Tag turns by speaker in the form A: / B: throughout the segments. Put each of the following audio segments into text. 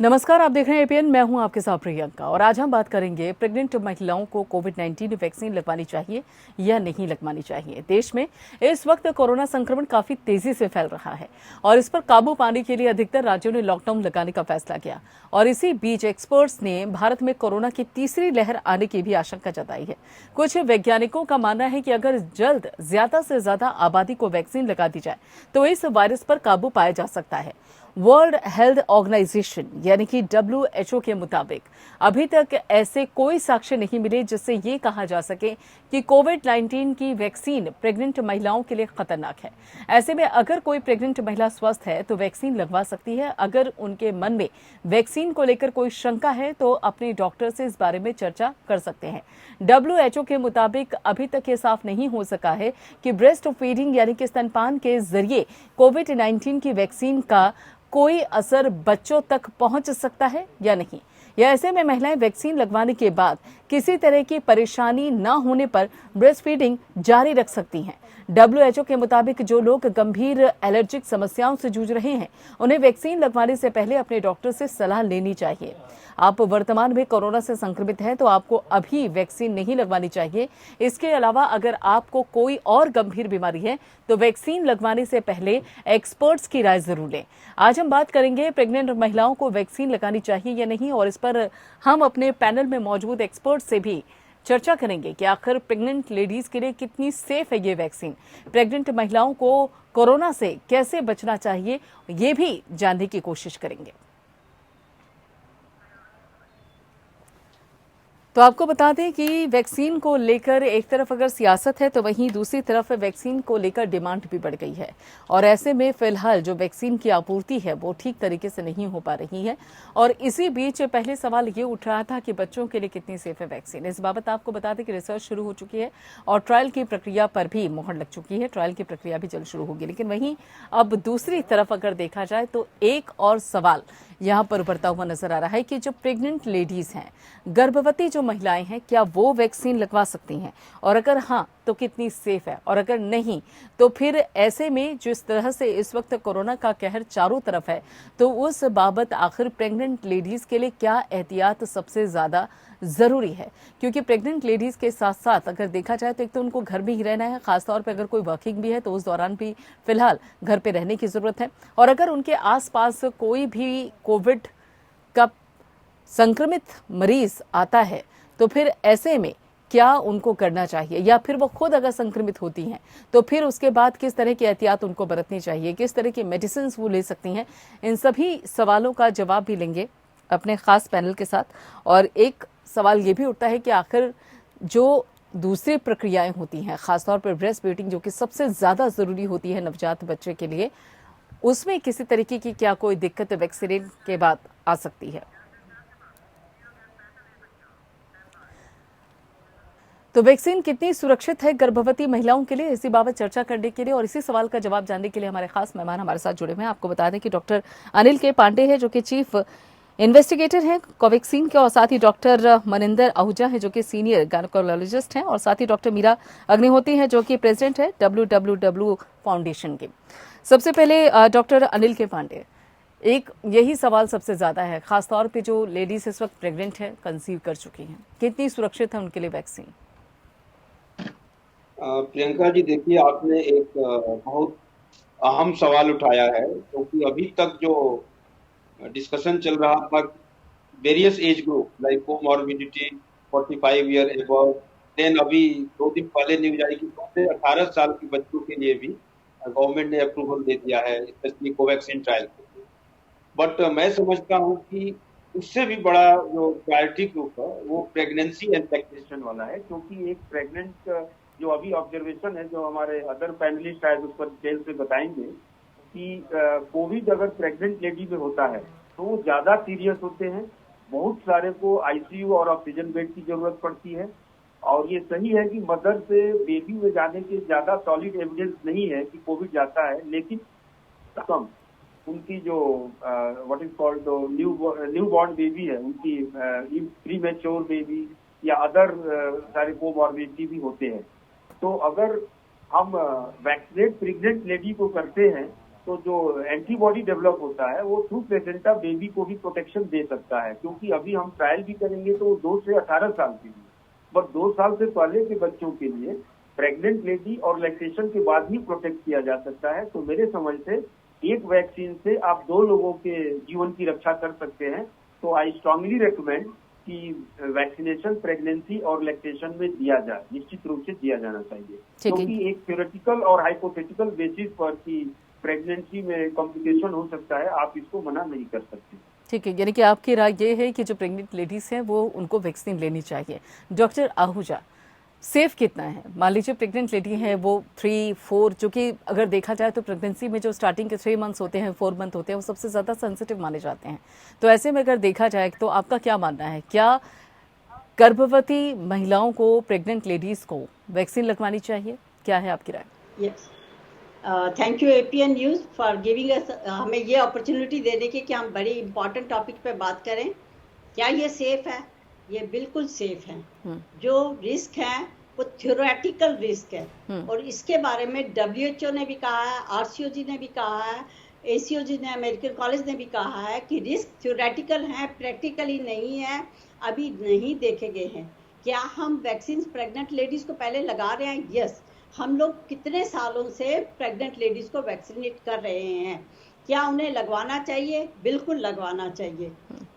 A: नमस्कार, आप देख रहे हैं एपीएन। मैं हूं आपके साथ प्रियंका और आज हम बात करेंगे प्रेग्नेंट महिलाओं को कोविड-19 वैक्सीन लगवानी चाहिए या नहीं लगवानी चाहिए। देश में इस वक्त कोरोना संक्रमण काफी तेजी से फैल रहा है और इस पर काबू पाने के लिए अधिकतर राज्यों ने लॉकडाउन लगाने का फैसला किया और इसी बीच एक्सपर्ट्स ने भारत में कोरोना की तीसरी लहर आने की भी आशंका जताई है। कुछ वैज्ञानिकों का मानना है कि अगर जल्द ज्यादा से ज्यादा आबादी को वैक्सीन लगा दी जाए तो इस वायरस पर काबू पाया जा सकता है। वर्ल्ड हेल्थ ऑर्गेनाइजेशन यानी कि WHO के मुताबिक अभी तक ऐसे कोई साक्ष्य नहीं मिले जिससे ये कहा जा सके कि कोविड-19 की वैक्सीन प्रेग्नेंट महिलाओं के लिए खतरनाक है। ऐसे में अगर कोई प्रेग्नेंट महिला स्वस्थ है तो वैक्सीन लगवा सकती है। अगर उनके मन में वैक्सीन को लेकर कोई शंका है तो अपने डॉक्टर से इस बारे में चर्चा कर सकते हैं। WHO के मुताबिक अभी तक ये साफ नहीं हो सका है कि ब्रेस्ट फीडिंग यानी कि स्तनपान के जरिए कोविड-19 की वैक्सीन का कोई असर बच्चों तक पहुंच सकता है या नहीं, या ऐसे में महिलाएं वैक्सीन लगवाने के बाद किसी तरह की परेशानी न होने पर ब्रेस्ट फीडिंग जारी रख सकती हैं। WHO के मुताबिक जो लोग गंभीर एलर्जिक समस्याओं से जूझ रहे हैं उन्हें वैक्सीन लगवाने से पहले अपने डॉक्टर से सलाह लेनी चाहिए। आप वर्तमान में कोरोना से संक्रमित हैं तो आपको अभी वैक्सीन नहीं लगवानी चाहिए। इसके अलावा अगर आपको कोई और गंभीर बीमारी है तो वैक्सीन लगवाने से पहले एक्सपर्ट्स की राय जरूर लें। आज हम बात करेंगे प्रेग्नेंट महिलाओं को वैक्सीन लगानी चाहिए या नहीं और इस पर हम अपने पैनल में मौजूद एक्सपर्ट से भी चर्चा करेंगे कि आखिर प्रेग्नेंट लेडीज के लिए कितनी सेफ है ये वैक्सीन, प्रेग्नेंट महिलाओं को कोरोना से कैसे बचना चाहिए, ये भी जानने की कोशिश करेंगे। तो आपको बता दें कि वैक्सीन को लेकर एक तरफ अगर सियासत है तो वहीं दूसरी तरफ वैक्सीन को लेकर डिमांड भी बढ़ गई है और ऐसे में फिलहाल जो वैक्सीन की आपूर्ति है वो ठीक तरीके से नहीं हो पा रही है। और इसी बीच पहले सवाल ये उठ रहा था कि बच्चों के लिए कितनी सेफ है वैक्सीन। इस बाबत आपको बता दें कि रिसर्च शुरू हो चुकी है और ट्रायल की प्रक्रिया पर भी मुहर लग चुकी है। ट्रायल की प्रक्रिया भी जल्द शुरू होगी, लेकिन वहीं अब दूसरी तरफ अगर देखा जाए तो एक और सवाल यहाँ पर उभरता हुआ नजर आ रहा है कि जो प्रेग्नेंट लेडीज हैं, गर्भवती जो महिलाएं हैं, क्या वो वैक्सीन लगवा सकती हैं और अगर हाँ तो कितनी सेफ है, और अगर नहीं तो फिर ऐसे में जिस तरह से इस वक्त कोरोना का कहर चारों तरफ है तो उस बाबत आखिर प्रेग्नेंट लेडीज के लिए क्या एहतियात सबसे ज्यादा जरूरी है। क्योंकि प्रेग्नेंट लेडीज के साथ साथ अगर देखा जाए तो एक तो उनको घर में ही रहना है, खासतौर पर अगर कोई वर्किंग भी है तो उस दौरान भी फिलहाल घर पे रहने की जरूरत है। और अगर उनके आसपास कोई भी कोविड का संक्रमित मरीज आता है तो फिर ऐसे में क्या उनको करना चाहिए, या फिर वो खुद अगर संक्रमित होती हैं तो फिर उसके बाद किस तरह की एहतियात उनको बरतनी चाहिए, किस तरह की मेडिसिन वो ले सकती हैं। इन सभी सवालों का जवाब भी लेंगे अपने खास पैनल के साथ। और एक सवाल ये भी उठता है कि आखिर जो दूसरी प्रक्रियाएं होती हैं, खासतौर पर ब्रेस्ट फीडिंग जो कि सबसे ज्यादा जरूरी होती है नवजात बच्चे के लिए, उसमें किसी तरीके की क्या कोई दिक्कत वैक्सीन के बाद आ सकती है। तो वैक्सीन कितनी सुरक्षित है गर्भवती महिलाओं के लिए, इसी बाबत चर्चा करने के लिए और इसी सवाल का जवाब जानने के लिए हमारे खास मेहमान हमारे साथ जुड़े हुए हैं। आपको बता दें कि डॉक्टर अनिल के पांडे हैं जो कि चीफ इन्वेस्टिगेटर हैं कोवैक्सीन के, और साथ ही डॉक्टर मनिंदर आहूजा हैं जो कि सीनियर गायनेकोलॉजिस्ट हैं, और साथ ही डॉक्टर मीरा अग्निहोत्री हैं जो कि प्रेसिडेंट है WWW फाउंडेशन के। सबसे पहले डॉक्टर अनिल के पांडे, एक यही सवाल सबसे ज्यादा है, खासतौर पे जो लेडीज इस वक्त प्रेग्नेंट है, कंसीव कर चुकी हैं, कितनी सुरक्षित है उनके लिए वैक्सीन?
B: प्रियंका जी, देखिए आपने एक बहुत अहम सवाल उठाया है, क्योंकि अभी तक जो डिस्कशन चल रहा था various age group like comorbidity 45 year above, then अभी 2 दिन पहले न्यूज आई कि 2 से 18 साल के बच्चों के लिए भी गवर्नमेंट ने अप्रूवल दे दिया है, स्पेशली कोवैक्सीन ट्रायल के लिए। बट मैं समझता हूँ कि उससे भी बड़ा जो प्रायोरिटी ग्रुप है वो प्रेगनेंसी एंड लैक्टेशन वाला है, क्योंकि एक प्रेग्नेंट जो अभी ऑब्जर्वेशन है, जो हमारे अदर पैनलिस्ट शायद उस पर डिटेल से बताएंगे कि कोविड अगर प्रेग्नेंट लेडी में होता है तो वो ज्यादा सीरियस होते हैं, बहुत सारे को आईसीयू और ऑक्सीजन बेड की जरूरत पड़ती है। और ये सही है कि मदर से बेबी में जाने के ज्यादा सॉलिड एविडेंस नहीं है कि कोविड जाता है, लेकिन कम उनकी जो what is called new born baby है, उनकी प्री मैच्योर बेबी या अदर सारे कोमॉर्बिडिटी भी होते हैं। तो अगर हम वैक्सीनेट प्रेग्नेंट लेडी को करते हैं तो जो एंटीबॉडी डेवलप होता है वो थ्रू प्लेसेंटा बेबी को भी प्रोटेक्शन दे सकता है, क्योंकि अभी हम ट्रायल भी करेंगे तो 2 से 18 साल के लिए, बट 2 साल से पहले के बच्चों के लिए प्रेग्नेंट लेडी और लैक्टेशन के बाद ही प्रोटेक्ट किया जा सकता है। तो मेरे समझ से एक वैक्सीन से आप 2 लोगों के जीवन की रक्षा कर सकते हैं। तो आई स्ट्रांगली रेकमेंड कि वैक्सीनेशन प्रेगनेंसी और लैक्टेशन में दिया जाए, निश्चित रूप से दिया जाना चाहिए, क्योंकि एक थ्योरेटिकल और हाइपोथेटिकल बेसिस पर कि प्रेगनेंसी में कॉम्प्लिकेशन हो सकता है, आप इसको मना नहीं कर सकते।
A: ठीक है, यानी कि आपकी राय ये है कि जो प्रेग्नेंट लेडीज हैं वो उनको वैक्सीन लेनी चाहिए। डॉक्टर आहूजा, सेफ कितना है? मान लीजिए प्रेग्नेंट लेडी है वो 3-4, जो कि अगर देखा जाए तो प्रेगनेंसी में जो स्टार्टिंग के 3 मंथ्स होते हैं, 4 मंथ होते हैं, वो सबसे ज़्यादा सेंसिटिव माने जाते हैं। तो ऐसे में अगर देखा जाए तो आपका क्या मानना है, क्या गर्भवती महिलाओं को, प्रेग्नेंट लेडीज को वैक्सीन लगवानी चाहिए? क्या है आपकी राय?
C: Yes, thank you APN news for giving us, हमें ये अपॉर्चुनिटी देने की कि हम बड़ी इंपॉर्टेंट टॉपिक पे बात करें। क्या ये सेफ है? ये बिल्कुल सेफ है। जो रिस्क है वो थ्योरेटिकल रिस्क है, और इसके बारे में WHO ने भी कहा है, RCOG ने भी कहा है, ACOG ने, अमेरिकन कॉलेज ने भी कहा है कि रिस्क थ्योरेटिकल है, प्रैक्टिकली नहीं है, अभी नहीं देखे गए हैं। क्या हम वैक्सीन प्रेग्नेंट लेडीज को पहले लगा रहे हैं? यस, हम लोग कितने सालों से प्रेग्नेंट लेडीज को वैक्सीनेट कर रहे हैं। क्या उन्हें लगवाना चाहिए? बिल्कुल लगवाना चाहिए।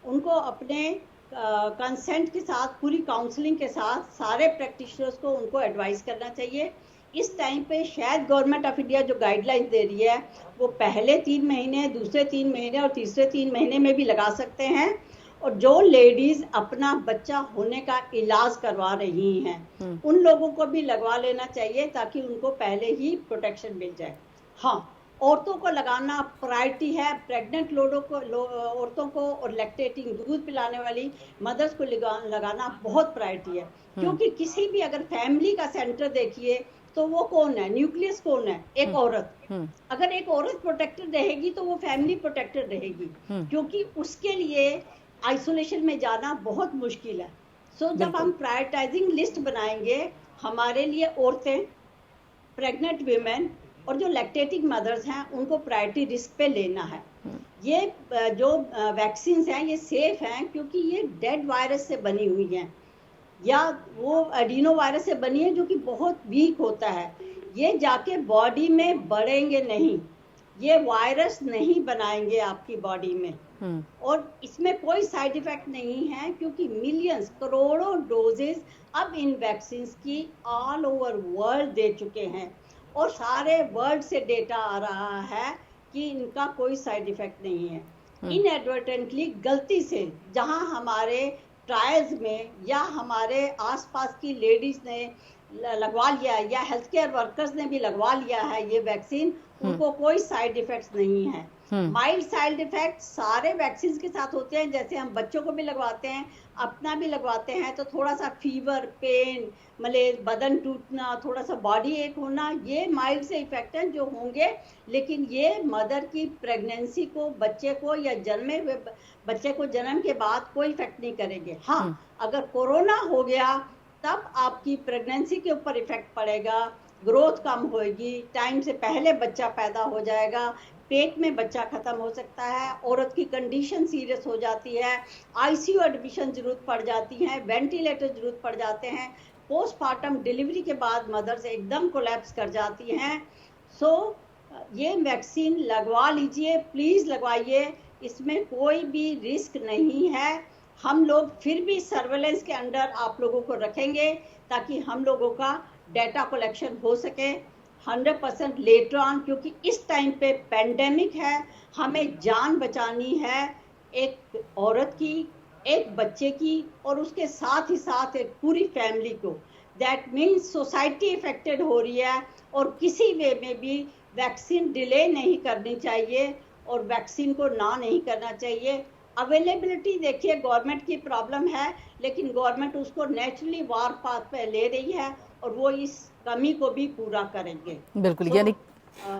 C: उनको अपने कंसेंट के साथ, पूरी काउंसलिंग के साथ सारे प्रैक्टिशनर्स को उनको एडवाइस करना चाहिए। इस टाइम पे शायद गवर्नमेंट ऑफ इंडिया जो गाइडलाइंस दे रही है वो पहले 3 महीने, दूसरे 3 महीने और तीसरे 3 महीने में भी लगा सकते हैं। और जो लेडीज अपना बच्चा होने का इलाज करवा रही हैं उन लोगों को भी लगवा लेना चाहिए, ताकि उनको पहले ही प्रोटेक्शन मिल जाए। हाँ, औरतों को लगाना प्रायोरिटी है, प्रेग्नेंट औरतों को और लैक्टेटिंग, दूध पिलाने वाली मदर्स को लगाना बहुत प्रायोरिटी है। क्योंकि किसी भी अगर फैमिली का सेंटर देखिए तो वो कौन है? न्यूक्लियस कौन है? एक औरत। अगर एक औरत प्रोटेक्टेड रहेगी तो वो फैमिली प्रोटेक्टेड रहेगी, क्योंकि उसके लिए आइसोलेशन में जाना बहुत मुश्किल है। सो जब हम प्रायोरिटाइजिंग लिस्ट बनाएंगे, हमारे लिए औरतें, प्रेग्नेंट वीमेन और जो लैक्टेटिंग मदर्स हैं उनको प्रायोरिटी रिस्क पे लेना है। ये जो वैक्सीन हैं ये सेफ हैं, क्योंकि ये डेड वायरस से बनी हुई हैं, या वो एडिनो वायरस से बनी है जो कि बहुत वीक होता है। ये जाके बॉडी में बढ़ेंगे नहीं, ये वायरस नहीं बनाएंगे आपकी बॉडी में, और इसमें कोई साइड इफेक्ट नहीं है, क्योंकि मिलियंस, करोड़ों डोजेस अब इन वैक्सीन की ऑल ओवर वर्ल्ड दे चुके हैं, और सारे वर्ल्ड से डेटा आ रहा है कि इनका कोई साइड इफेक्ट नहीं है। इनएडवर्टेंटली, गलती से, जहां हमारे ट्रायल्स में या हमारे आसपास की लेडीज ने लगवा लिया है, या हेल्थ केयर वर्कर्स ने भी लगवा लिया है ये वैक्सीन, उनको कोई साइड इफेक्ट्स नहीं है। माइल्ड साइड इफेक्ट सारे वैक्सीन के साथ होते हैं, जैसे हम बच्चों को भी लगवाते हैं, अपना भी लगवाते हैं, तो थोड़ा सा फीवर, पेन, मलेरिया, बदन टूटना, थोड़ा सा बॉडी एक होना, ये माइल्ड से इफेक्ट हैं जो होंगे, लेकिन ये मदर की प्रेगनेंसी को, बच्चे को, या जन्मे हुए बच्चे को जन्म के बाद कोई इफेक्ट नहीं करेंगे। हाँ, अगर कोरोना हो गया तब आपकी प्रेगनेंसी के ऊपर इफेक्ट पड़ेगा, ग्रोथ कम होगी, टाइम से पहले बच्चा पैदा हो जाएगा, पेट में बच्चा खत्म हो सकता है, औरत की कंडीशन सीरियस हो जाती है, आईसीयू एडमिशन जरूरत पड़ जाती है, वेंटिलेटर जरूरत पड़ जाते हैं, पोस्टमार्टम डिलीवरी के बाद मदर्स एकदम कोलैप्स कर जाती हैं। सो ये वैक्सीन लगवा लीजिए, प्लीज लगवाइए, इसमें कोई भी रिस्क नहीं है। हम लोग फिर भी सर्वेलेंस के अंडर आप लोगों को रखेंगे, ताकि हम लोगों का डेटा कलेक्शन हो सके 100% लेटर ऑन, क्योंकि इस टाइम पे पेंडेमिक है, हमें जान बचानी है, एक औरत की, एक बच्चे की, और उसके साथ ही साथ एक पूरी फैमिली को। दैट मीन्स सोसाइटी इफेक्टेड हो रही है, और किसी वे में भी वैक्सीन डिले नहीं करनी चाहिए, और वैक्सीन को ना नहीं करना चाहिए। अवेलेबिलिटी देखिए, गवर्नमेंट की प्रॉब्लम है, लेकिन गवर्नमेंट उसको नेचुरली वार पाथ पे ले रही है, और वो इस कमी को भी पूरा करेंगे।
A: बिल्कुल, यानी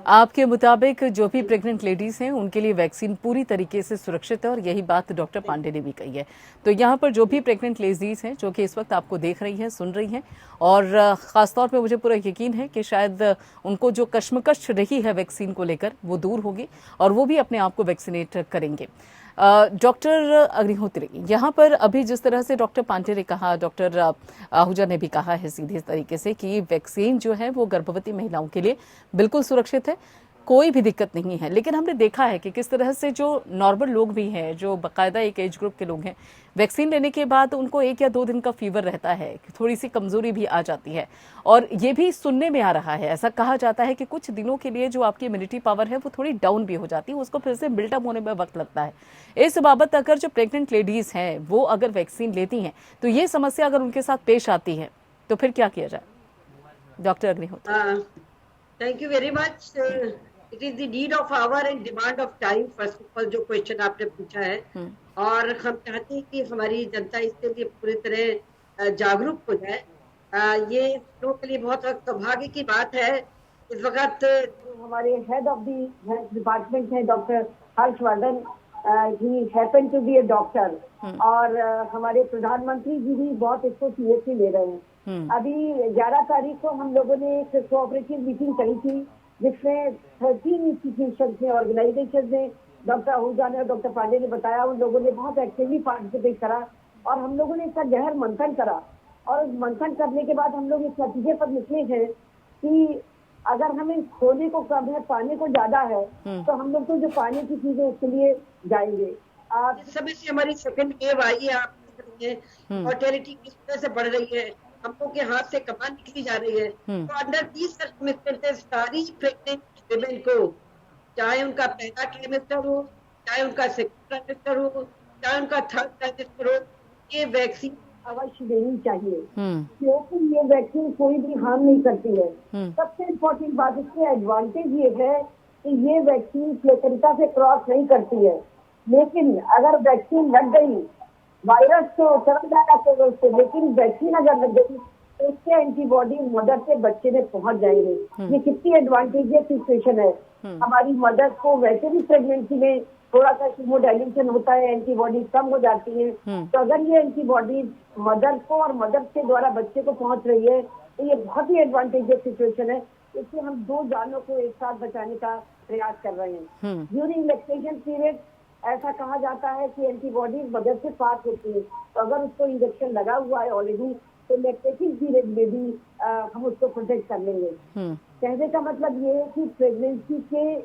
A: आपके मुताबिक जो भी प्रेग्नेंट लेडीज हैं उनके लिए वैक्सीन पूरी तरीके से सुरक्षित है और यही बात डॉक्टर पांडे ने भी कही है। तो यहाँ पर जो भी प्रेग्नेंट लेडीज हैं जो कि इस वक्त आपको देख रही हैं, सुन रही हैं, और ख़ासतौर पे मुझे पूरा यकीन है कि शायद उनको जो कश्मकश रही है वैक्सीन को लेकर वो दूर होगी और वो भी अपने आप को वैक्सीनेट करेंगे। डॉक्टर अग्निहोत्री, यहाँ पर अभी जिस तरह से डॉक्टर पांडे ने कहा, डॉक्टर आहूजा ने भी कहा है सीधे तरीके से कि वैक्सीन जो है वो गर्भवती महिलाओं के लिए बिल्कुल सुरक्षित है, कोई भी दिक्कत नहीं है। लेकिन हमने देखा है कि किस तरह से जो नॉर्मल लोग भी हैं, जो बाकायदा एक एज ग्रुप के लोग हैं, वैक्सीन लेने के बाद उनको 1 या 2 दिन का फीवर रहता है, थोड़ी सी कमजोरी भी आ जाती है, और ये भी सुनने में आ रहा है, ऐसा कहा जाता है कि कुछ दिनों के लिए जो आपकी इम्यूनिटी पावर है वो थोड़ी डाउन भी हो जाती है, उसको फिर से बिल्टअप होने में वक्त लगता है। इस बाबत अगर जो प्रेग्नेंट लेडीज हैं वो अगर वैक्सीन लेती हैं तो ये समस्या अगर उनके साथ पेश आती है तो फिर क्या किया जाए? Doctor Agnihotri.
D: Thank you very much. It is the need of our and demand of time, first of all जो क्वेश्चन आपने पूछा है, और हम चाहते हैं कि हमारी जनता इसके लिए पूरी तरह जागरूक हो जाए। ये लोगों के लिए बहुत सौभाग्य की बात है। इस वक्त जो हमारे head of the health department है doctor Harshvardhan, he happen to be a doctor, और हमारे प्रधानमंत्री जी भी बहुत इसको सीरियसली ले रहे हैं। अभी 11 तारीख को हम लोगों ने एक कोऑपरेटिव मीटिंग करी थी जिसमें 13 इंस्टीट्यूशन ने, ऑर्गेनाइजेशन ने, डॉक्टर आहूजा ने और डॉक्टर पांडे ने बताया, उन लोगों ने बहुत एक्टिवली पार्टिसिपेट करा और हम लोगों ने इसका गहर मंथन करा। और मंथन करने के बाद हम लोग इस नतीजे पर निकले हैं कि अगर हमें खोने को कम है, पाने को ज्यादा है, तो हम लोग तो जो पाने की चीजें उसके लिए जाएंगे।
C: जिस समय से हमारी सेकंड वेव आई है, आप मॉर्टेलिटी किस तरह से बढ़ रही है, हम लोग के हाथ से कमान निकली जा रही है, तो अंडर दीज सर्कमस्टेंसेस सारी प्रेग्नेंट विमेन को, चाहे उनका पहला ट्राइमेस्टर हो, चाहे उनका सेकंड ट्राइमेस्टर हो, चाहे उनका थर्ड ट्राइमेस्टर हो, ये वैक्सीन अवश्य देनी चाहिए, क्योंकि ये वैक्सीन कोई भी हार्म नहीं करती है। सबसे इम्पोर्टेंट बात इसके एडवांटेज ये है कि ये वैक्सीन प्लेसेंटा से क्रॉस नहीं करती है, लेकिन अगर वैक्सीन लग गई, वायरस तो चला जाएगा तो उससे, लेकिन वैक्सीन अगर लग गई तो उसके एंटीबॉडी मदर से बच्चे में पहुंच जाएंगे। ये कितनी एडवांटेजियस सिचुएशन है। हमारी मदर को वैसे भी प्रेगनेंसी में थोड़ा सा हीमोडाइल्यूशन होता है, एंटीबॉडी कम हो जाती है, तो अगर ये एंटीबॉडी मदर को और मदर के द्वारा बच्चे को पहुंच रही है तो ये बहुत ही एडवांटेजियस सिचुएशन है। इससे हम 2 जानों को एक साथ बचाने का प्रयास कर रहे हैं। ड्यूरिंग लैक्टेशन पीरियड ऐसा कहा जाता है कि एंटीबॉडी मदर से पास होती है, तो अगर उसको इंजेक्शन लगा हुआ है ऑलरेडी तो लैक्टेशन पीरियड में भी हम उसको प्रोटेक्ट कर लेंगे। कहने का मतलब ये है कि प्रेगनेंसी के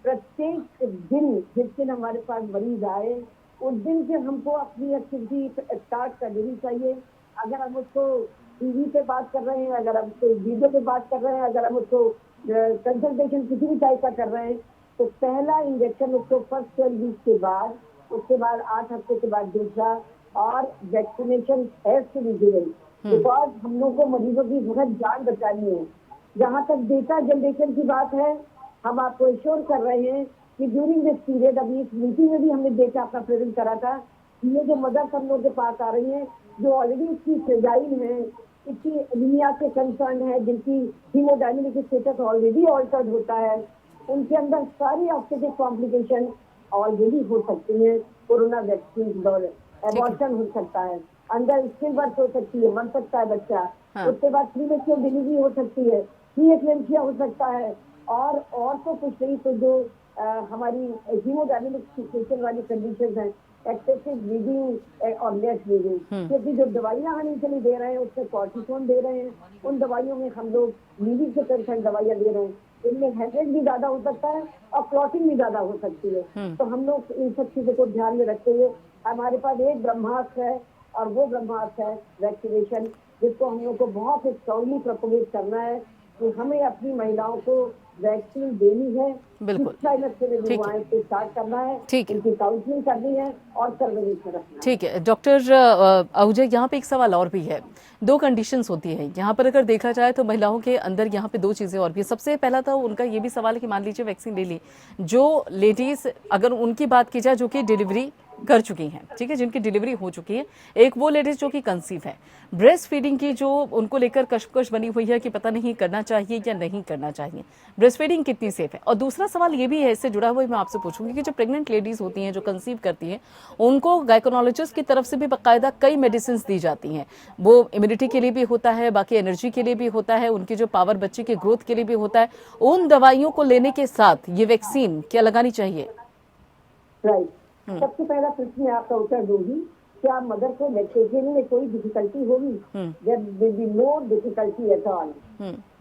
C: प्रत्येक दिन जिस दिन हमारे पास मरीज आए उस दिन से हमको अपनी एक्टिविटी स्टार्ट कर देनी चाहिए। अगर हम उसको टीवी पे बात कर रहे हैं, अगर हम उसको वीडियो पे बात कर रहे हैं, अगर हम उसको कंसल्टेशन किसी भी टाइप का कर रहे हैं, तो पहला इंजेक्शन उसको फर्स्ट 12 वीक के बाद, उसके बाद 8 हफ्ते के बाद दूसरा, और vaccination has to be given, because हम लोग को मरीजों की बहुत जान बचानी है। जहाँ तक डेटा जनरेशन की बात है, हम आपको एश्योर कर रहे हैं कि ड्यूरिंग दिस पीरियड, अभी इस मीटिंग में भी हमने डेटा अपना प्रेजेंट करा था, ये जो मदर्स हम लोग के पास आ रही हैं जो ऑलरेडी इसकी फ्रेजाइल है, इसकी एनीमिया से कंसर्न है, जिनकी हीमोडायनेमिक स्टेटस ऑलरेडी ऑल्टर्ड होता है, उनके अंदर सारी ऑब्स्टेटिक कॉम्प्लिकेशन ऑलरेडी हो सकती है कोरोना वैक्सीन दौरान। एबॉर्शन हो सकता है, अंदर स्टिल बर्थ हो सकती है, मर सकता है बच्चा, उसके बाद प्रीमेच्योर डिलीवरी हो सकती है, प्रीएक्लेम्पिया हो सकता है, और तो कुछ नहीं तो जो हमारी हीमोडायनेमिक सिचुएशन वाली कंडीशंस हैं, एक्सेसिव ब्लीडिंग और लेस ब्लीडिंग, क्योंकि जो दवाइयां हम इनके लिए दे रहे हैं उसमें कॉर्टिसोन दे रहे हैं, उन दवाइयों में हम लोग लीविंग से कंसर्न दवाइयां दे रहे हैं, इनमें हेमरेज भी ज्यादा हो सकता है और क्लॉटिंग भी ज्यादा हो सकती है। तो हम लोग इन सब चीजों को ध्यान में रखते हुए हमारे पास एक ब्रह्मास्त्र है, और वो ब्रह्मास्त्र है वैक्सीनेशन, जिसको हम लोग को बहुत स्ट्रांगली प्रोपोगेट करना है कि हमें अपनी महिलाओं को वैक्सीन देनी है,
A: बिल्कुल
D: स्टार्ट करना है, इनकी काउंसलिंग करनी है और सर्वेलेंस में रखना है।
A: ठीक है डॉक्टर आहूजा, यहाँ पे एक सवाल और भी है। 2 कंडीशंस होती हैं यहाँ पर, अगर देखा जाए तो महिलाओं के अंदर यहाँ पे 2 चीजें और भी। सबसे पहला तो उनका ये भी सवाल है कि मान लीजिए वैक्सीन ले ली, जो लेडीज, अगर उनकी बात की जाए जो कि डिलीवरी कर चुकी हैं, ठीक है, जिनकी डिलीवरी हो चुकी है, एक वो लेडीज जो कि कंसीव है, ब्रेस्ट फीडिंग की जो उनको लेकर कश्मकश बनी हुई है कि पता नहीं करना चाहिए या नहीं करना चाहिए, ब्रेस्ट फीडिंग कितनी सेफ है। और दूसरा सवाल ये भी है, इससे जुड़ा हुआ मैं आपसे पूछूंगी कि जो प्रेग्नेंट लेडीज होती हैं, जो कंसीव करती हैं, उनको गायकोनोलॉजिस्ट की तरफ से भी बाकायदा कई मेडिसिन दी जाती हैं, वो इम्यूनिटी के लिए भी होता है, बाकी एनर्जी के लिए भी होता है, उनकी जो पावर बच्चे के ग्रोथ के लिए भी होता है। उन दवाइयों को लेने के साथ ये वैक्सीन क्या लगानी चाहिए?
E: राइट, सबसे पहला प्रश्न आपका उत्तर दूंगी, क्या मदर को लैक्टेशन में कोई डिफिकल्टी होगी? There be no difficulty at all.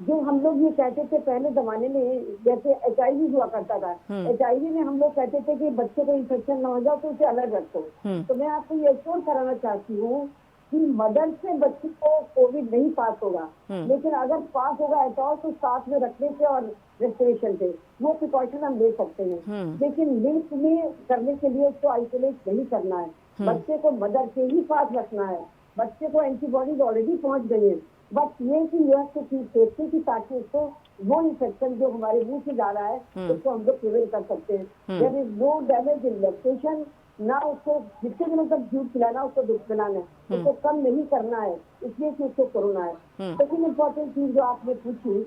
E: जो हम लोग ये कहते थे पहले जमाने में, जैसे HIV हुआ करता था, HIV में हम लोग कहते थे कि बच्चे को इन्फेक्शन ना हो जाए तो उसे अलग रखो। तो मैं आपको ये एश्योर कराना चाहती हूँ कि मदर से बच्चे को कोविड नहीं पास होगा, लेकिन अगर पास होगा एट ऑल तो साथ में रखने से और रेस्पिरेशन से वो प्रिकॉशन हम ले सकते हैं। लेकिन लिंक में करने के लिए उसको आइसोलेट नहीं करना है, बच्चे को मदर से ही पास रखना है। बच्चे को एंटीबॉडीज ऑलरेडी पहुंच गई है, बट ये कि यह तो की सेफ्टी की, ताकि उसको वो इन्फेक्शन जो हमारे मुंह से जा रहा है उसको हम लोग प्रिवेंट कर सकते हैं। There is no damage in lactation, ना उसको जितने दिनों तक दूध पिलाना उसको दूध पिलाना है, उसको कम नहीं करना है इसलिए कि उसको कोरोना है। सेकंड इम्पोर्टेंट चीज जो आपने पूछी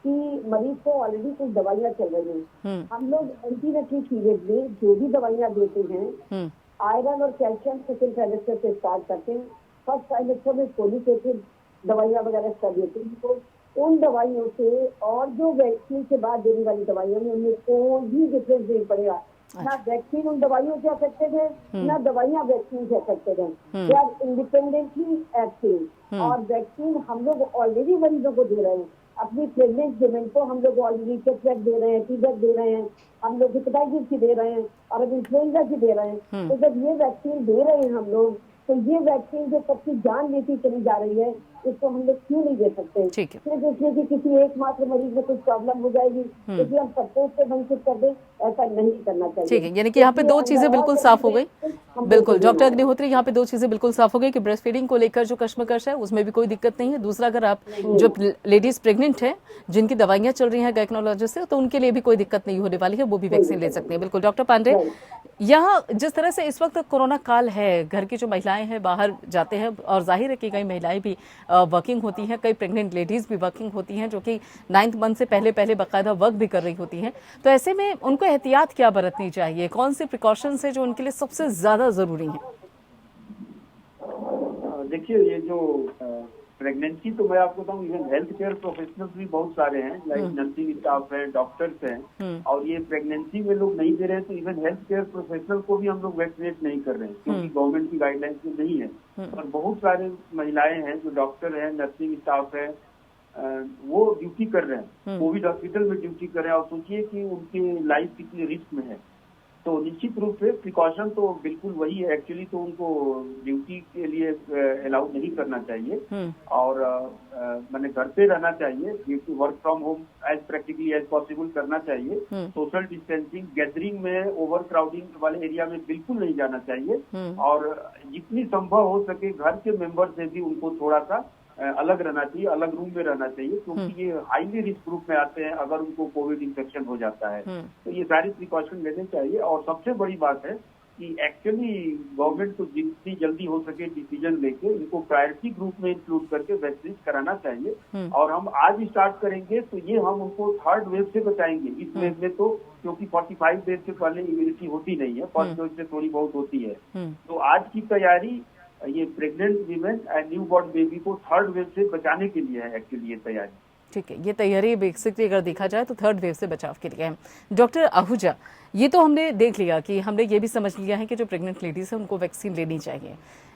E: कि मरीज को ऑलरेडी कुछ दवाइयाँ चल रही हैं, हम लोग एंटीनेटल पीरियड में जो भी दवाइयाँ देते हैं, आयरन और कैल्शियम सेकेंड ट्राइमेस्टर से स्टार्ट करते हैं, फर्स्ट ट्राइमेस्टर में फोलिक एसिड दवाइयाँ वगैरह कर देते हैं। तो उन दवाइयों से और जो वैक्सीन के बाद देने वाली दवाइयों में उनमें कोई भी डिफरेंस नहीं पड़ेगा। ना वैक्सीन उन दवाइयों से अफेक्टेड है, ना दवाइयाँ वैक्सीन से अफेक्टेड है। They are independently active. और वैक्सीन हम लोग ऑलरेडी मरीजों को दे रहे हैं, अपनी प्रेगनेंट वुमेन को हम लोग ऑलरेडी टेटवैक दे रहे हैं, टीबैक दे रहे हैं, हम लोग हेपेटाइटिस की दे रहे हैं और अब इन्फ्लुएंजा की दे रहे हैं। तो जब ये वैक्सीन दे रहे हैं हम लोग, तो ये वैक्सीन जो सबकी जान लेती चली जा रही है, इसको हम लोग क्यों नहीं दे सकते? सिर्फ इसलिए कि किसी एकमात्र मरीज में कुछ प्रॉब्लम हो जाएगी इसलिए हम सबको उससे वंचित कर दें, ऐसा नहीं करना चाहिए।
A: ठीक है, यानी कि यहाँ पे दो चीजें बिल्कुल साफ हो गई। बिल्कुल डॉक्टर अग्निहोत्री, यहाँ पे दो चीजें बिल्कुल साफ हो गई कि ब्रेस्ट फीडिंग को लेकर जो कश्मकश है उसमें भी कोई दिक्कत नहीं है। दूसरा, अगर आप जो लेडीज प्रेग्नेंट है जिनकी दवाइयां चल रही हैं गायकोनोलॉजिस्ट से, तो उनके लिए भी कोई दिक्कत नहीं होने वाली है, वो भी वैक्सीन ले सकते हैं। बिल्कुल डॉक्टर पांडे, यहाँ जिस तरह से इस वक्त कोरोना काल है, घर की जो महिलाएं हैं बाहर जाते हैं और जाहिर है कि कई महिलाएं भी वर्किंग होती हैं, कई प्रेग्नेंट लेडीज भी वर्किंग होती हैं जो कि 9th मंथ से पहले बाकायदा वर्क भी कर रही होती हैं, तो ऐसे में उनको एहतियात क्या बरतनी चाहिए? कौन सी प्रिकॉशंस है जो उनके लिए सबसे ज्यादा जरूरी है?
F: देखिए, ये जो प्रेगनेंसी, तो मैं आपको बताऊं इवन हेल्थ केयर प्रोफेशनल्स भी बहुत सारे हैं, लाइक नर्सिंग स्टाफ है, डॉक्टर्स हैं, और ये प्रेगनेंसी में लोग नहीं दे रहे हैं, तो इवन हेल्थ केयर प्रोफेशनल को भी हम लोग वैक्सीनेट नहीं कर रहे हैं क्योंकि गवर्नमेंट की गाइडलाइंस में नहीं है। और बहुत सारे महिलाएं हैं जो डॉक्टर हैं, नर्सिंग स्टाफ है, वो ड्यूटी कर रहे हैं, कोविड हॉस्पिटल में ड्यूटी कर रहे हैं, और सोचिए कि उनकी लाइफ कितनी रिस्क में है। तो निश्चित रूप से प्रिकॉशन तो बिल्कुल वही है, एक्चुअली तो उनको ड्यूटी के लिए अलाउ नहीं करना चाहिए और मैंने घर पे रहना चाहिए, duty work from home as practically as possible करना चाहिए। सोशल डिस्टेंसिंग, गैदरिंग में, ओवर क्राउडिंग वाले एरिया में बिल्कुल नहीं जाना चाहिए और जितनी संभव हो सके घर के मेंबर से भी उनको थोड़ा सा अलग रहना चाहिए, अलग रूम में रहना चाहिए, क्योंकि ये हाईली रिस्क ग्रुप में आते हैं अगर उनको कोविड इन्फेक्शन हो जाता है। तो ये सारी प्रिकॉशन लेने चाहिए। और सबसे बड़ी बात है कि एक्चुअली गवर्नमेंट को जितनी जल्दी हो सके डिसीजन लेके इनको प्रायोरिटी ग्रुप में इंक्लूड करके वैक्सीन कराना चाहिए। और हम आज स्टार्ट करेंगे तो ये हम उनको थर्ड वेव से बचाएंगे। इस वेव में तो क्योंकि 45 डेज से पहले इम्यूनिटी होती नहीं है, फर्स्ट डोज से थोड़ी बहुत होती है, तो आज की तैयारी ये pregnant women and new born baby को थर्ड वेव से बचाने के लिए है एक्चुअली ये तैयारी।
A: ठीक है, ये तैयारी बेसिकली अगर देखा जाए तो थर्ड वेव से बचाव के लिए है। डॉक्टर आहूजा, ये तो हमने देख लिया कि हमने ये भी समझ लिया है कि जो प्रेग्नेंट लेडीज है उनको वैक्सीन लेनी चाहिए,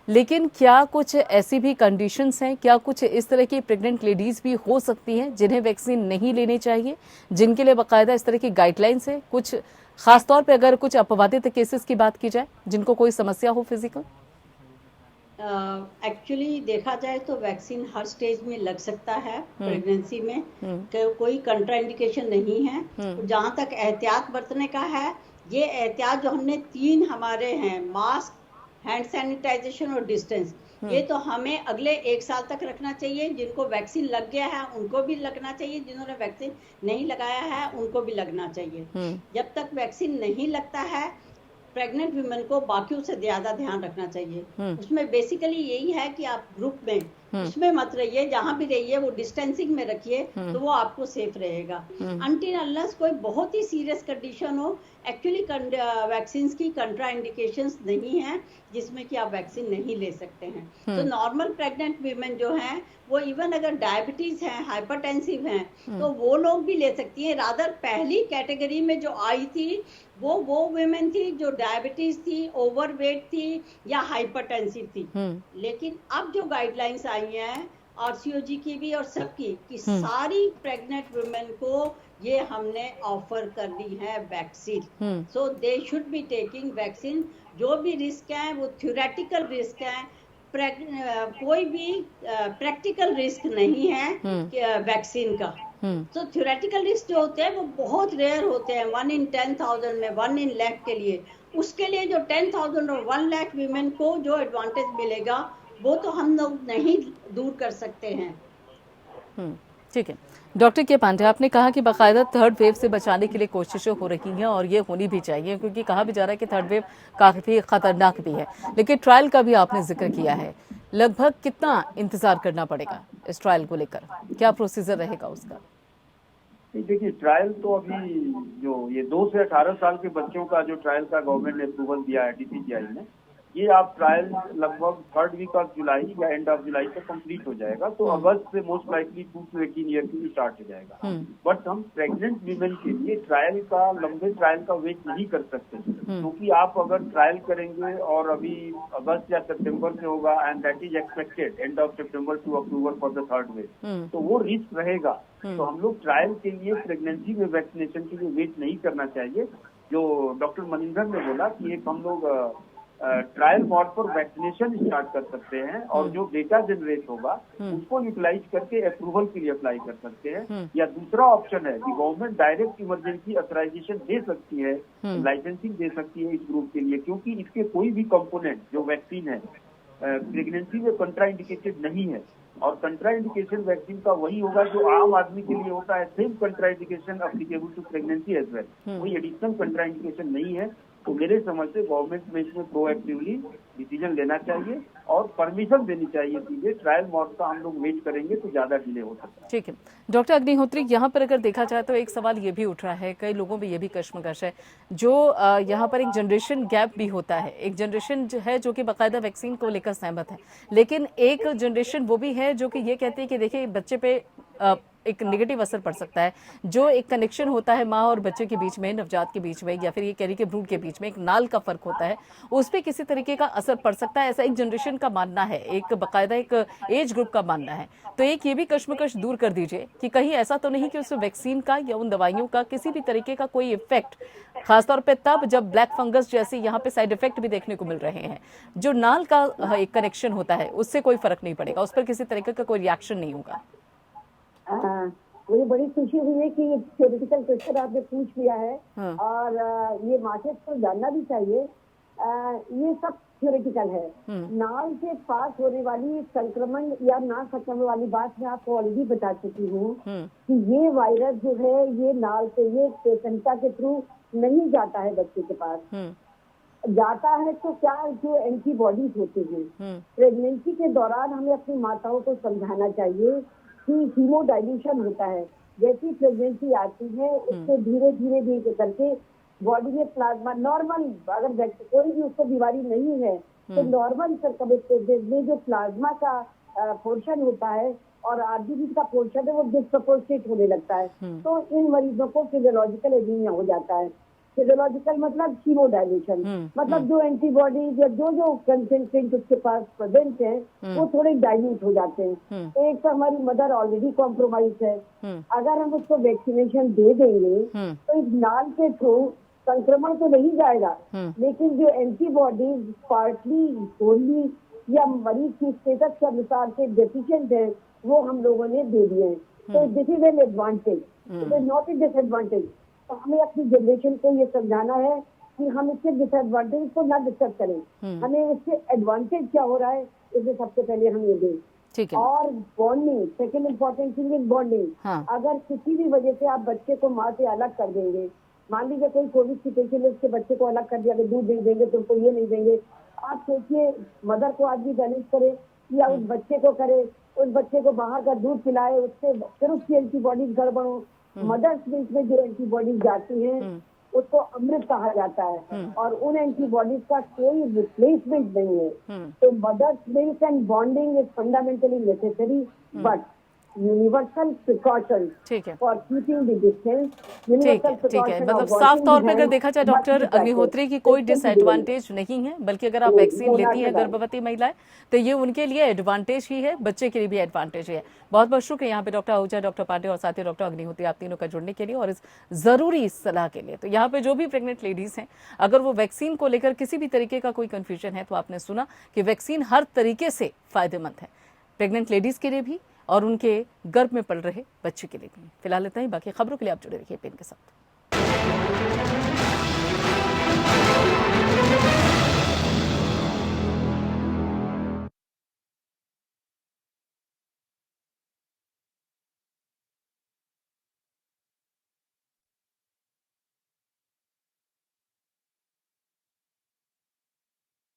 A: लेकिन क्या कुछ ऐसी भी कंडीशंस हैं, क्या कुछ इस तरह की प्रेग्नेंट लेडीज भी हो सकती हैं जिन्हें वैक्सीन नहीं लेनी चाहिए, जिनके लिए बाकायदा इस तरह की गाइडलाइंस है? कुछ खासतौर पर अगर कुछ अपवादित केसेस की बात की जाए जिनको कोई समस्या हो फिजिकल?
C: एक्चुअली देखा जाए तो वैक्सीन हर स्टेज में लग सकता है प्रेगनेंसी में, कोई कंट्राइंडिकेशन नहीं है। तो जहाँ तक एहतियात बरतने का है, ये एहतियात जो हमने 3 हमारे हैं, मास्क, हैंड सैनिटाइजेशन और डिस्टेंस, ये तो हमें अगले 1 साल तक रखना चाहिए। जिनको वैक्सीन लग गया है उनको भी लगना चाहिए, जिन्होंने वैक्सीन नहीं लगाया है उनको भी लगना चाहिए। जब तक वैक्सीन नहीं लगता है, प्रेग्नेंट वुमेन को बाकियों से ज्यादा ध्यान रखना चाहिए। उसमें बेसिकली यही है कि आप ग्रुप में उसमें मत रहिए, जहां भी रहिए वो डिस्टेंसिंग में रखिए, तो वो आपको सेफ रहेगा। अनटिल अनलेस कोई बहुत ही सीरियस कंडीशन हो, एक्चुअली वैक्सीन की कंट्रा इंडिकेशंस नहीं है जिसमें कि आप वैक्सीन नहीं ले सकते हैं। तो नॉर्मल प्रेग्नेंट वीमेन जो हैं वो इवन अगर डायबिटीज है, हाइपरटेंसिव हैं, तो वो लोग भी ले सकती हैं। रादर पहली कैटेगरी में जो आई थी वो वुमेन थी जो डायबिटीज थी, ओवरवेट थी या हाइपरटेंसिव थी। लेकिन अब जो गाइडलाइंस आई हैं आरसीओजी की भी और सबकी, कि सारी प्रेग्नेंट वुमेन को ये हमने ऑफर कर दी है vaccine. So they should be taking vaccine. जो भी रिस्क है वो थ्योरेटिकल रिस्क है, कोई भी प्रैक्टिकल रिस्क नहीं है वैक्सीन का। तो थ्योरेटिकल रिस्क जो होते हैं वो बहुत रेयर होते हैं, 1 in 10,000 में, 1 in lakh के लिए। उसके लिए जो 10,000 और 1 lakh वीमेन को जो एडवांटेज मिलेगा वो तो हम लोग नहीं दूर कर सकते हैं।
A: ठीक है डॉक्टर के पांडे, आपने कहा कि बाकायदा थर्ड वेव से बचाने के लिए कोशिशें हो रही हैं और ये होनी भी चाहिए, क्योंकि कहा भी जा रहा है कि थर्ड वेव काफी खतरनाक भी है। लेकिन ट्रायल का भी आपने जिक्र किया है, लगभग कितना इंतजार करना पड़ेगा इस ट्रायल को लेकर, क्या प्रोसीजर रहेगा उसका?
F: देखिए, ट्रायल तो अभी जो ये 2 से 18 साल के बच्चों का जो ट्रायल का गवर्नमेंट ने अप्रूवल दिया है DCGI ने, ये आप ट्रायल लगभग 3rd वीक ऑफ जुलाई या एंड ऑफ जुलाई तक कंप्लीट हो जाएगा। तो अगस्त से मोस्ट लाइकली 2 to 18 ईयर के लिए स्टार्ट हो जाएगा। बट हम प्रेग्नेंट वीमेन के लिए ट्रायल का, लंबे ट्रायल का वेट नहीं कर सकते, क्योंकि आप अगर ट्रायल करेंगे और अभी अगस्त या सितंबर से होगा and that is expected end of September to October for the third wave, तो वो रिस्क रहेगा। तो हम लोग ट्रायल के लिए प्रेगनेंसी में वैक्सीनेशन के लिए वेट नहीं करना चाहिए। जो डॉक्टर मनिंदर ने बोला कि एक हम लोग ट्रायल मोड पर वैक्सीनेशन स्टार्ट कर सकते हैं और जो डेटा जनरेट होगा उसको यूटिलाइज करके अप्रूवल के लिए अप्लाई कर सकते हैं। या दूसरा ऑप्शन है कि गवर्नमेंट डायरेक्ट इमरजेंसी ऑथराइजेशन दे सकती है, लाइसेंसिंग दे सकती है इस ग्रुप के लिए, क्योंकि इसके कोई भी कंपोनेंट जो वैक्सीन है प्रेगनेंसी में कंट्रा इंडिकेटेड नहीं है। और कंट्रा इंडिकेशन वैक्सीन का वही होगा जो आम आदमी के लिए होता है, same contraindication applicable to pregnancy as well, कोई एडिशनल कंट्रा इंडिकेशन नहीं है। तो मेरे समझ से गवर्नमेंट में इसमें प्रोएक्टिवली डिसीजन लेना चाहिए और परमिशन देनी चाहिए सीधे। ट्रायल मोड का हम लोग वेट करेंगे तो ज्यादा डिले हो सकता है।
A: ठीक है डॉक्टर अग्निहोत्री, यहाँ पर अगर देखा जाए तो एक सवाल ये भी उठ रहा है, कई लोगों में ये भी कश्मकश है, जो यहाँ पर एक जनरेशन गैप भी होता है। एक जनरेशन है जो कि बाकायदा वैक्सीन को लेकर सहमत है, लेकिन एक जनरेशन वो भी है जो कि ये कहती है कि देखिए बच्चे पे एक नेगेटिव असर पड़ सकता है। जो एक कनेक्शन होता है माँ और बच्चे के बीच में, नवजात के बीच में, या फिर ये कह रही के भ्रूण के बीच में एक नाल का फर्क होता है, उस पर किसी तरीके का असर पड़ सकता है, ऐसा एक जनरेशन का मानना है, एक बाकायदा एक एज ग्रुप का मानना है। तो एक ये भी कश्मकश दूर कर दीजिए कि कहीं ऐसा तो नहीं कि उस वैक्सीन का या उन दवाइयों का किसी भी तरीके का कोई इफेक्ट, खासतौर पर तब जब ब्लैक फंगस जैसे यहाँ पे साइड इफेक्ट भी देखने को मिल रहे हैं, जो नाल का एक कनेक्शन होता है उससे कोई फर्क नहीं पड़ेगा, उस पर किसी तरीके का कोई रिएक्शन नहीं होगा?
E: मुझे बड़ी खुशी हुई है कि ये थ्योरेटिकल क्वेश्चन आपने पूछ लिया है। और ये मार्केट को जानना भी चाहिए। ये सब थ्योरेटिकल है। नाल से पास होने वाली संक्रमण या ना संक्रमण वाली बात मैं आपको ऑलरेडी बता चुकी हूँ कि ये वायरस जो है ये नाल से, ये प्लेसेंटा के थ्रू नहीं जाता है बच्चे के पास। जाता है तो क्या, जो एंटीबॉडीज होते हैं, प्रेगनेंसी के दौरान हमें अपनी माताओं को समझाना चाहिए कि हीमोडाइल्यूशन होता है। जैसी प्रेगनेंसी आती है उससे धीरे धीरे करके बॉडी में प्लाज्मा नॉर्मल, अगर कोई भी उसको बीमारी नहीं है तो नॉर्मल सर्कमस्टेंसेस में जो प्लाज्मा का पोर्शन होता है और आरबीसी का पोर्शन है वो डिस्प्रपोर्शनेट होने लगता है। तो इन मरीजों को फिजियोलॉजिकल एनीमिया हो जाता है। फिजियोलॉजिकल मतलब हीमोडाइल्यूशन, मतलब जो एंटीबॉडीज या जो कंसेंट्रेंट उसके पास प्रेजेंट है वो थोड़े डाइल्यूट हो जाते हैं। एक तो हमारी मदर ऑलरेडी कॉम्प्रोमाइज है, अगर हम उसको वैक्सीनेशन दे देंगे तो इस नाल के थ्रू संक्रमण तो नहीं जाएगा, लेकिन जो एंटीबॉडीज पार्टली होली या मरीज की स्टेटस के अनुसार से डेफिशिएंट है वो हम लोगों ने दे दिए हैं। तो this is an advantage, it is not a disadvantage. तो हमें अपनी जनरेशन को ये समझाना है कि हम इसके डिसएडवांटेज को ना डिस्कस करें, हमें इससे एडवांटेज क्या हो रहा है इसे सबसे पहले हम ये दें।
A: ठीक है।
E: और bonding, second important thing is bonding. अगर किसी भी वजह से आप बच्चे को माँ से अलग कर देंगे मान लीजिए कोई कोविड की पेशेंट है, उसके बच्चे को अलग कर दिया कि दूध नहीं देंगे तुमको, ये नहीं देंगे। आप सोचिए मदर को आज भी बैलेंस करे या उस बच्चे को करे, उस बच्चे को बाहर का दूध पिलाए, उससे फिर उसकी एंटीबॉडीज गड़बड़ हो। मदर्स मिल्क में जो एंटीबॉडीज जाती हैं उसको अमृत कहा जाता है और उन एंटीबॉडीज का कोई रिप्लेसमेंट नहीं है। तो mother's milk and bonding is fundamentally necessary but universal precaution
A: ठीक है,
E: फॉर कीपिंग द डिस्टेंस।
A: ठीक है, ठीक है। मतलब साफ तौर पे अगर देखा जाए डॉक्टर अग्निहोत्री की कोई डिसएडवांटेज नहीं है, बल्कि अगर आप वैक्सीन लेती हैं गर्भवती महिलाएं तो ये उनके लिए एडवांटेज ही है, बच्चे के लिए भी एडवांटेज है। बहुत बहुत शुक्रिया यहाँ पे डॉक्टर आहूजा, डॉक्टर पांडे और साथ ही डॉक्टर अग्निहोत्री, आप तीनों का जुड़ने के लिए और इस जरूरी सलाह के लिए। तो यहाँ पे जो भी प्रेग्नेंट लेडीज हैं, अगर वो वैक्सीन को लेकर किसी भी तरीके का कोई कंफ्यूजन है तो आपने सुना कि वैक्सीन हर तरीके से फायदेमंद है, प्रेग्नेंट लेडीज के लिए भी और उनके गर्भ में पल रहे बच्चे के लिए भी। फिलहाल इतना ही, बाकी खबरों के लिए आप जुड़े रहिए पेन के साथ।